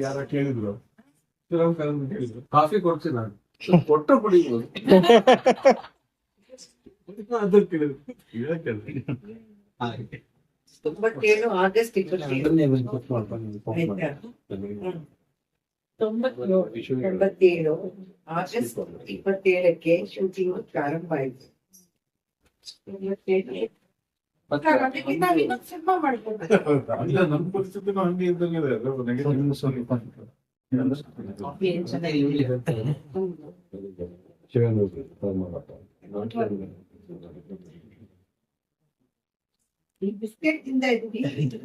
ಯಾರ ಕೇಳಿದ್ರು ಕಾಫಿ ಕೊಡ್ತೀನಿ ನಾನು ಕೊಟ್ಟ ಕುಡಿಬೋದು ಆಗಸ್ಟ್ 87 ಆಗಸ್ಟ್ 27ಕ್ಕೆ ಶೂಟಿಂಗ್ ಪ್ರಾರಂಭ ಆಯಿತು. ಸಿನಿಮಾ ಮಾಡ್ಕೊಂಡು ನಮ್ಮ ಪರಿಸ್ಥಿತಿ ಹಂಗೆ ಇದ್ದಂಗೆ ಈ ಬಿಸ್ಕೆಟ್ ತಿಂದ ಇದ್ವಿ,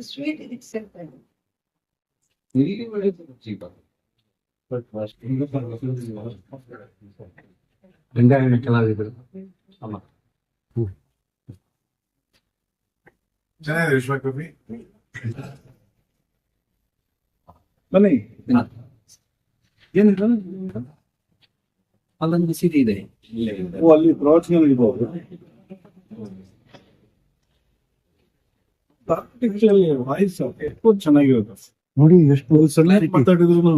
ಸ್ವೀಟ್ ಇದಕ್ಕೆ ಸೇರ್ತಾರೆ. ರಂಗಾಯಣ ಕಲಾವಿದರು ಚೆನ್ನಾಗಿದೆ. ವಿಶ್ವಕವಿ ಬನ್ನಿ. ಏನಿಲ್ಲ ಅಲ್ಲೊಂದು ಸಿಟಿ ಇದೆ, ಅಲ್ಲಿ ಪ್ರವಚನ ನಡೀಬಹುದು. ವಾಯ್ಸ್ ಎಷ್ಟು ಚೆನ್ನಾಗಿರುತ್ತೆ ನೋಡಿ, ಎಷ್ಟು ಸಣ್ಣ ಮಾತಾಡಿದ್ರು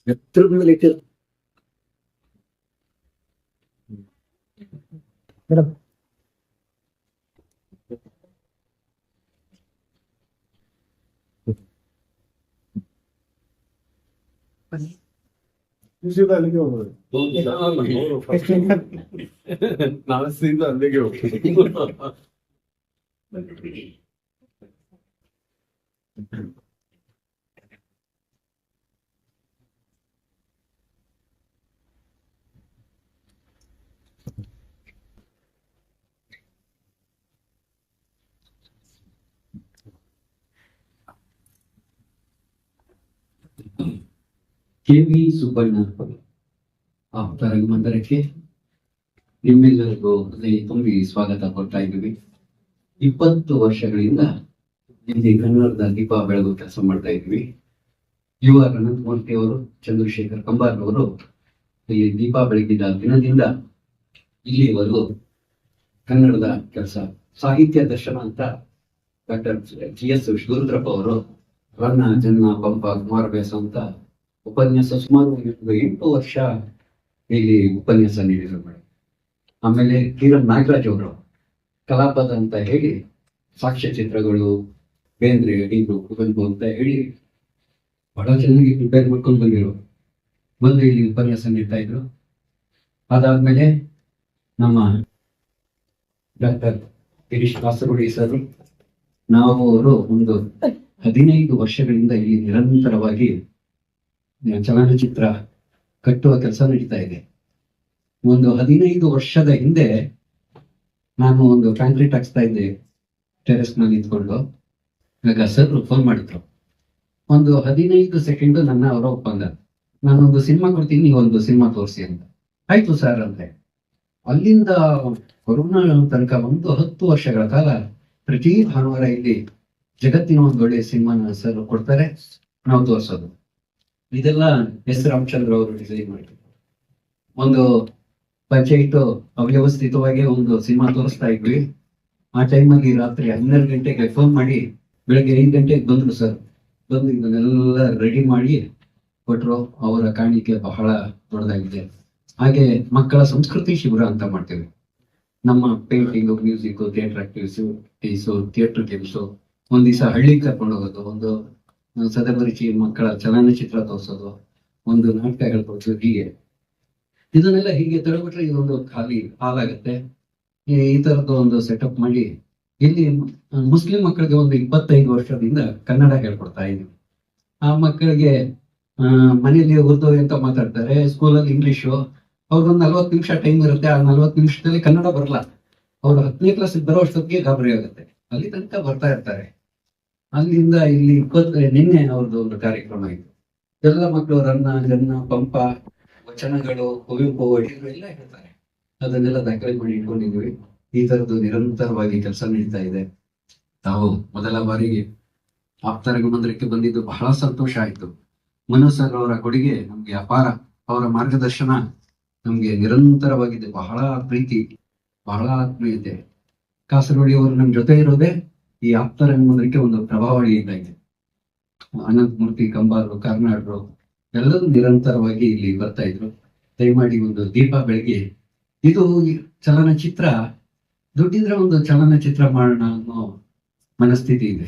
ಎತ್ತರದಲ್ಲಿ ಅಲ್ಲಿಗೆ ಹೋಗೋದು. ನಾಲ್ಸಿಂದ ಅಲ್ಲಿಗೆ ಹೋಗ್ತೀವಿ. ಕೆವಿ ಸುಬ್ಬಣ್ಣ ಆಪ್ತ ರಂಗಮಂದಿರಕ್ಕೆ ನಿಮ್ಮೆಲ್ಲರಿಗೂ ತುಂಬಿ ಸ್ವಾಗತ ಕೊಡ್ತಾ ಇದ್ದೀವಿ. 20 ವರ್ಷಗಳಿಂದ ಇಲ್ಲಿ ಕನ್ನಡದ ದೀಪ ಬೆಳಗು ಕೆಲಸ ಮಾಡ್ತಾ ಇದ್ವಿ. ಯುವ ಅನಂತಮೂರ್ತಿ ಅವರು, ಚಂದ್ರಶೇಖರ್ ಕಂಬಾರ್ ಅವರು ಈ ದೀಪ ಬೆಳಗಿದ ದಿನದಿಂದ ಇಲ್ಲಿವರೆಗೂ ಕನ್ನಡದ ಕೆಲಸ, ಸಾಹಿತ್ಯ ದರ್ಶನ ಅಂತ ಡಾಕ್ಟರ್ GS ಶಿವರುದ್ರಪ್ಪ ಅವರು ರನ್ನ ಜನ್ನ ಪಂಪ ಕುಮಾರವ್ಯಾಸ ಅಂತ ಉಪನ್ಯಾಸ ಸುಮಾರು 8 ವರ್ಷ ಇಲ್ಲಿ ಉಪನ್ಯಾಸ ನೀಡಿದ್ರು ಮೇಡಮ್. ಆಮೇಲೆ ಕಿರಣ್ ನಾಗರಾಜ್ ಅವರು ಕಲಾಪದ ಅಂತ ಹೇಳಿ ಸಾಕ್ಷ್ಯ ಚಿತ್ರಗಳು, ಬೇಂದ್ರೆ, ಅಡಿಗರು, ಕುವೆಂಪು ಅಂತ ಹೇಳಿ ಬಹಳ ಚೆನ್ನಾಗಿ ಪ್ರಿಪೇರ್ ಮಾಡ್ಕೊಂಡು ಬಂದು ಇಲ್ಲಿ ಉಪನ್ಯಾಸ ನೀಡ್ತಾ ಇದ್ರು. ಅದಾದ್ಮೇಲೆ ನಮ್ಮ ಡಾಕ್ಟರ್ ಗಿರೀಶ್ ಕಾಸರಗೋಡಿ ಸರ್, ನಾವು ಅವರು ಒಂದು 15 ವರ್ಷಗಳಿಂದ ಇಲ್ಲಿ ನಿರಂತರವಾಗಿ ಚಲನಚಿತ್ರ ಕಟ್ಟುವ ಕೆಲಸ ನಡೀತಾ ಇದೆ. ಒಂದು 15 ವರ್ಷದ ಹಿಂದೆ ನಾನು ಒಂದು ಕಾಂಕ್ರೀಟ್ ಹಾಕ್ಸ್ತಾ ಇದ್ದೆ ಟೆರೆಸ್ ನಲ್ಲಿ ನಿಂತ್ಕೊಂಡು. ಆಗ ಸರ್ ಫೋನ್ ಮಾಡಿದ್ರು, ಒಂದು 15 ಸೆಕೆಂಡ್ ನನ್ನ ಅವರ ಒಪ್ಪಂದ, ನಾನೊಂದು ಸಿನಿಮಾ ಕೊಡ್ತೀನಿ, ನೀವೊಂದು ಸಿನಿಮಾ ತೋರಿಸಿ ಅಂತ. ಆಯ್ತು ಸರ್ ಅಂದ್ರೆ ಅಲ್ಲಿಂದ ಕೊರೋನಾ ತನಕ ಒಂದು 10 ವರ್ಷಗಳ ಕಾಲ ಪ್ರತಿ ಭಾನುವಾರ ಇಲ್ಲಿ ಜಗತ್ತಿನ ಒಂದು ಒಳ್ಳೆಯ ಸಿನಿಮಾನ ಸರ್ ಕೊಡ್ತಾರೆ, ನಾವು ತೋರಿಸೋದು. ಇದೆಲ್ಲ ಎಸ್ ರಾಮಚಂದ್ರ ಅವರು ಡಿಸೈನ್ ಮಾಡಿದ್ರು. ಒಂದು ಪಂಚಾಯತ್ ಅವ್ಯವಸ್ಥಿತವಾಗಿ ಒಂದು ಸಿನಿಮಾ ತೋರಿಸ್ತಾ ಇದ್ವಿ. ಆ ಟೈಮಲ್ಲಿ ರಾತ್ರಿ 12 ಗಂಟೆಗೆ ಫೋನ್ ಮಾಡಿ ಬೆಳಗ್ಗೆ 5 ಗಂಟೆಗೆ ಬಂದ್ರು ಸರ್. ಬಂದು ಇದನ್ನೆಲ್ಲ ರೆಡಿ ಮಾಡಿ ಕೊಟ್ಟರು. ಅವರ ಕಾಣಿಕೆ ಬಹಳ ದೊಡ್ಡದಾಗಿದೆ. ಹಾಗೆ ಮಕ್ಕಳ ಸಂಸ್ಕೃತಿ ಶಿಬಿರ ಅಂತ ಮಾಡ್ತೇವೆ. ನಮ್ಮ painting, music, theatre activities, theatre games, ಒಂದ್ ದಿವಸ ಹಳ್ಳಿಗೆ ಕರ್ಕೊಂಡು ಹೋಗೋದು, ಒಂದು ಸದಪರಿಚಿ ಮಕ್ಕಳ ಚಲನಚಿತ್ರ ತೋರಿಸೋದು, ಒಂದು ನಾಟಕ ಹೇಳ್ಕೊಡ್ತೀವಿ. ಹೀಗೆ ಇದನ್ನೆಲ್ಲ ಹೀಗೆ ತಳ್ಬಿಟ್ರೆ ಇದೊಂದು ಖಾಲಿ ಹಾಲಾಗತ್ತೆ. ಈ ತರದ್ದು ಒಂದು ಸೆಟಪ್ ಮಾಡಿ ಇಲ್ಲಿ ಮುಸ್ಲಿಂ ಮಕ್ಕಳಿಗೆ ಒಂದು 25 ವರ್ಷದಿಂದ ಕನ್ನಡ ಹೇಳ್ಕೊಡ್ತಾ ಇದ್ದೀವಿ. ಆ ಮಕ್ಕಳಿಗೆ ಮನೆಯಲ್ಲಿ ಉರ್ದು ಅಂತ ಮಾತಾಡ್ತಾರೆ, ಸ್ಕೂಲಲ್ಲಿ ಇಂಗ್ಲಿಷು. ಅವ್ರಿಗೊಂದು 40 ನಿಮಿಷ ಟೈಮ್ ಇರುತ್ತೆ. ಆ 40 ನಿಮಿಷದಲ್ಲಿ ಕನ್ನಡ ಬರಲ್ಲ. ಅವ್ರು 10ನೇ ಕ್ಲಾಸಿಗೆ ಬರೋ ಅಷ್ಟೊತ್ತಿಗೆ ಗಾಬರಿ ಆಗುತ್ತೆ. ಅಲ್ಲಿ ತನಕ ಬರ್ತಾ ಇರ್ತಾರೆ. ಅಲ್ಲಿಂದ ಇಲ್ಲಿ ನಿನ್ನೆ ಅವ್ರದ್ದು ಒಂದು ಕಾರ್ಯಕ್ರಮ ಇತ್ತು. ಎಲ್ಲ ಮಕ್ಕಳು ರನ್ನ ಜನ್ನ ಪಂಪ ವಚನಗಳು, ಕುವೆಂಪು, ಅಡಿಗರು ಎಲ್ಲ ಹೇಳ್ತಾರೆ. ಅದನ್ನೆಲ್ಲ ದಾಖಲೆ ಮಾಡಿ ಇಟ್ಕೊಂಡಿದ್ವಿ. ಈ ತರದ್ದು ನಿರಂತರವಾಗಿ ಕೆಲಸ ನಡೀತಾ ಇದೆ. ತಾವು ಮೊದಲ ಬಾರಿಗೆ ಆಪ್ತ ರಂಗಮಂದಿರಕ್ಕೆ ಬಂದಿದ್ದು ಬಹಳ ಸಂತೋಷ ಆಯ್ತು. ಮನು ಸರ್ ಅವರ ಕೊಡುಗೆ ನಮ್ಗೆ ಅಪಾರ. ಅವರ ಮಾರ್ಗದರ್ಶನ ನಮ್ಗೆ ನಿರಂತರವಾಗಿದೆ. ಬಹಳ ಪ್ರೀತಿ, ಬಹಳ ಆತ್ಮೀಯತೆ. ಕಾಸರಗೋಡಿ ಅವರು ನಮ್ಮ ಜೊತೆ ಇರೋದೇ ಈ ಆಪ್ತ ರಂಗಮಂದಿರಕ್ಕೆ ಒಂದು ಪ್ರಭಾವಳಿ ಇದ್ದಂಗೆ. ಅನಂತಮೂರ್ತಿ ಕಂಬಾರರು, ಕರ್ನಾಡರು ಎಲ್ಲರೂ ನಿರಂತರವಾಗಿ ಇಲ್ಲಿ ಬರ್ತಾ ಇದ್ರು. ದಯಮಾಡಿ ಒಂದು ದೀಪ ಬೆಳಗ್ಗೆ, ಇದು ಈ ಚಲನಚಿತ್ರ ದುಡ್ಡಿದ್ರೆ ಒಂದು ಚಲನಚಿತ್ರ ಮಾಡೋಣ ಅನ್ನೋ ಮನಸ್ಥಿತಿ ಇದೆ.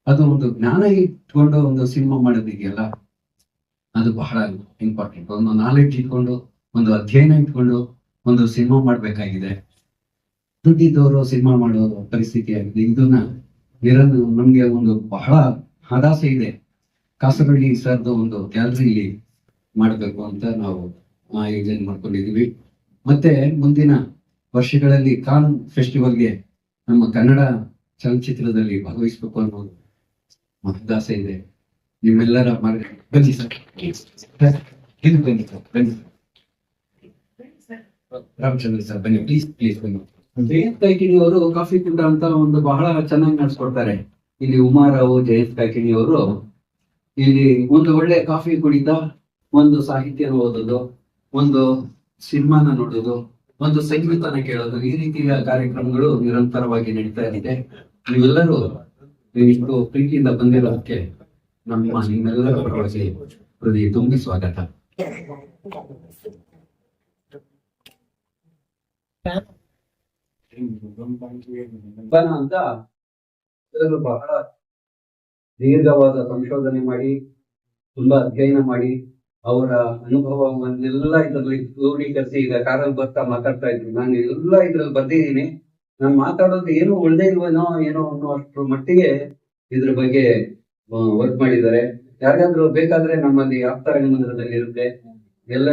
ಅದು ಒಂದು ಜ್ಞಾನ ಇಟ್ಕೊಂಡು ಒಂದು ಸಿನಿಮಾ ಮಾಡೋದಿದೆಯಲ್ಲ, ಅದು ಬಹಳ ಇಂಪಾರ್ಟೆಂಟ್. ಒಂದು ನಾಲೆಡ್ಜ್ ಇಟ್ಕೊಂಡು, ಒಂದು ಅಧ್ಯಯನ ಇಟ್ಕೊಂಡು ಒಂದು ಸಿನಿಮಾ ಮಾಡ್ಬೇಕಾಗಿದೆ. ದುಡ್ಡಿದ್ದವರು ಸಿನಿಮಾ ಮಾಡೋ ಪರಿಸ್ಥಿತಿ ಆಗಿದೆ. ಇದನ್ನ ನಮ್ಗೆ ಒಂದು ಬಹಳ ಹದಾಸೆ ಇದೆ. ಕಾಸರಗೋಡಿ ಸರ್ದು ಒಂದು ಗ್ಯಾಲರಿ ಮಾಡಬೇಕು ಅಂತ ನಾವು ಆಯೋಜನೆ ಮಾಡ್ಕೊಂಡಿದೀವಿ. ಮತ್ತೆ ಮುಂದಿನ ವರ್ಷಗಳಲ್ಲಿ ಕಾನ್ ಫೆಸ್ಟಿವಲ್ಗೆ ನಮ್ಮ ಕನ್ನಡ ಚಲನಚಿತ್ರದಲ್ಲಿ ಭಾಗವಹಿಸಬೇಕು ಅನ್ನೋದು ಹದಾಸೆ ಇದೆ. ನಿಮ್ಮೆಲ್ಲರ ಮಾರ್ಗ ಬನ್ನಿ ಸರ್, ಬನ್ನಿ ಸರ್, ಬನ್ನಿ ಸರ್. ರಾಮಚಂದ್ರ ಸರ್ ಬನ್ನಿ, ಪ್ಲೀಸ್ ಪ್ಲೀಸ್ ಬನ್ನಿ. ಜಯಂತ್ ಕಾಯ್ಕಿಣಿ ಅವರು ಕಾಫಿ ಕುಂಡ ಅಂತ ಒಂದು ಬಹಳ ಚೆನ್ನಾಗಿ ನಡೆಸ್ಕೊಡ್ತಾರೆ. ಇಲ್ಲಿ ಉಮಾರಾವ್ ಜಯಂತ್ ಕಾಯ್ಕಿಣಿ ಅವರು ಇಲ್ಲಿ ಒಂದು ಒಳ್ಳೆ ಕಾಫಿ ಕುಡಿತಾ ಒಂದು ಸಾಹಿತ್ಯನ ಓದೋದು, ಒಂದು ಸಿನಿಮಾನ ನೋಡೋದು, ಒಂದು ಸಂಗೀತನ ಕೇಳೋದು, ಈ ರೀತಿಯ ಕಾರ್ಯಕ್ರಮಗಳು ನಿರಂತರವಾಗಿ ನಡೀತಾ ಇದೆ. ನೀವೆಲ್ಲರೂ ಇಷ್ಟು ಪ್ರೀತಿಯಿಂದ ಬಂದಿರೋದಕ್ಕೆ ನಿಮ್ಮೆಲ್ಲರ ಪರವಾಗಿ ಹೃದಯ ತುಂಬಿ ಸ್ವಾಗತ. ಅಂತ ಎಲ್ಲರೂ ಬಹಳ ದೀರ್ಘವಾದ ಸಂಶೋಧನೆ ಮಾಡಿ, ತುಂಬಾ ಅಧ್ಯಯನ ಮಾಡಿ, ಅವರ ಅನುಭವವನ್ನೆಲ್ಲ ಇದರಲ್ಲಿ ಕ್ರೋಢೀಕರಿಸಿ ಈಗ ಕಾರಲ್ಲಿ ಬರ್ತಾ ಮಾತಾಡ್ತಾ ಇದ್ದೀನಿ. ನಾನು ಎಲ್ಲ ಇದ್ರಲ್ಲಿ ಬರ್ದಿದ್ದೀನಿ. ನಾನು ಮಾತಾಡೋದು ಏನು ಒಳ್ಳೆ ಇಲ್ವೇನೋ ಏನೋ ಅನ್ನೋ ಅಷ್ಟ್ರ ಮಟ್ಟಿಗೆ ಇದ್ರ ಬಗ್ಗೆ ವರ್ಕ್ ಮಾಡಿದ್ದಾರೆ. ಯಾರಿಗಾದ್ರೂ ಬೇಕಾದ್ರೆ ನಮ್ಮಲ್ಲಿ ಆಪ್ತ ರಂಗಮಂದಿರದಲ್ಲಿ ಇರುತ್ತೆ ಎಲ್ಲ.